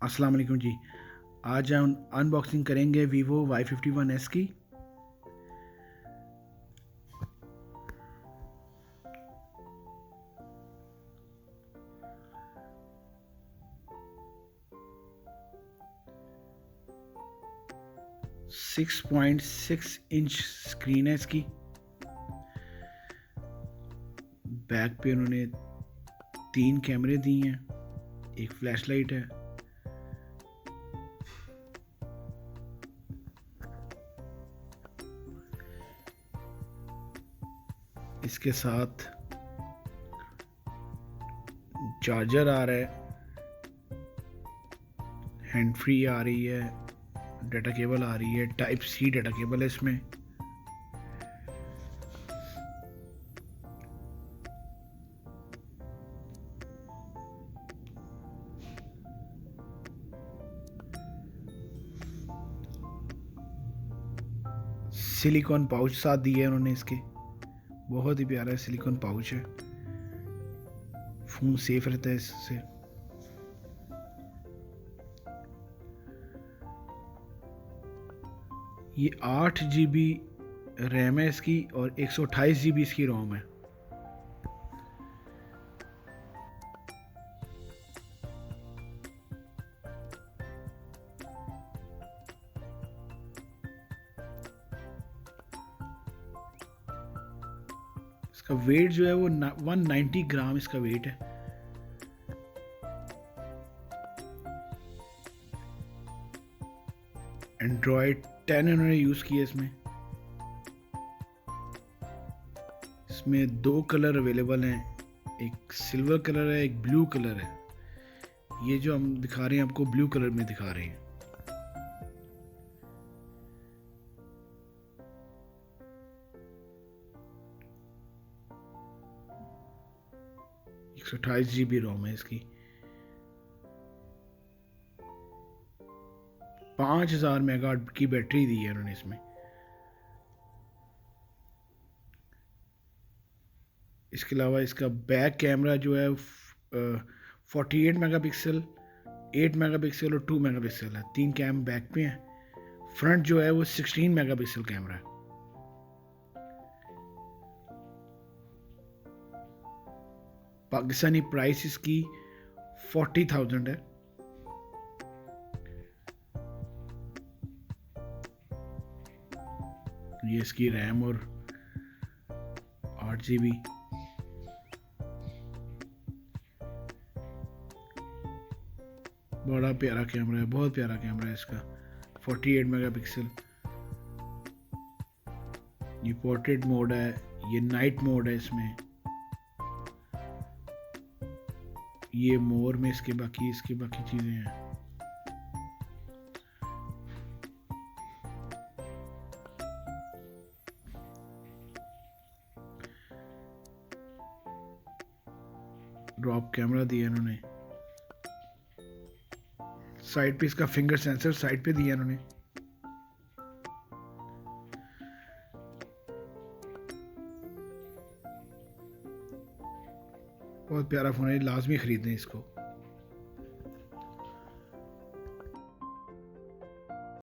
अस्सलाम वालेकुम जी। आज हम अनबॉक्सिंग करेंगे वीवो Y51s की। 6.6 इंच स्क्रीन है इसकी। बैक पे उन्होंने 3 कैमरे दिए हैं, एक फ्लैश लाइट है। इसके साथ चार्जर आ रहा है, हैंड फ्री आ रही है, डाटा केबल आ रही है, टाइप सी डाटा केबल है इसमें। सिलिकॉन पाउच साथ दिए हैं उन्होंने इसके, बहुत ही प्यारा सिलिकॉन पाउच है। फ़ोन सेफ रहता है इससे। ये 8 GB रैम है इसकी और 128 GB इसकी रोम है। इसका वेट जो है वो 190 ग्राम इसका वेट है। एंड्रॉयड 10 इन्होंने यूज़ किया इसमें। इसमें 2 कलर अवेलेबल हैं, एक सिल्वर कलर है, एक ब्लू कलर है। ये जो हम दिखा रहे हैं आपको ब्लू कलर में दिखा रहे हैं। एक सौ 28 GB रोम है इसकी। 5000 मेगा की बैटरी दी है उन्होंने इसमें। इसके अलावा इसका बैक कैमरा जो है 48 मेगापिक्सल, 8 मेगापिक्सल और 2 मेगापिक्सल है। 3 कैम बैक पे हैं। फ्रंट जो है वो 16 मेगापिक्सल कैमरा है। पाकिस्तानी प्राइस इसकी 40,000 है। ये इसकी रैम और 8 GB। बड़ा प्यारा कैमरा है, बहुत प्यारा कैमरा है इसका। 48 मेगापिक्सल। ये पोर्ट्रेट मोड है, ये नाइट मोड है इसमें। ये मोर में इसके बाकी चीज़ें हैं। ड्रॉप कैमरा दिया इन्होंने। साइड पे इसका फिंगर सेंसर साइड पे दिया इन्होंने। बहुत प्यारा फ़ोन है, लाजमी ख़रीदें इसको।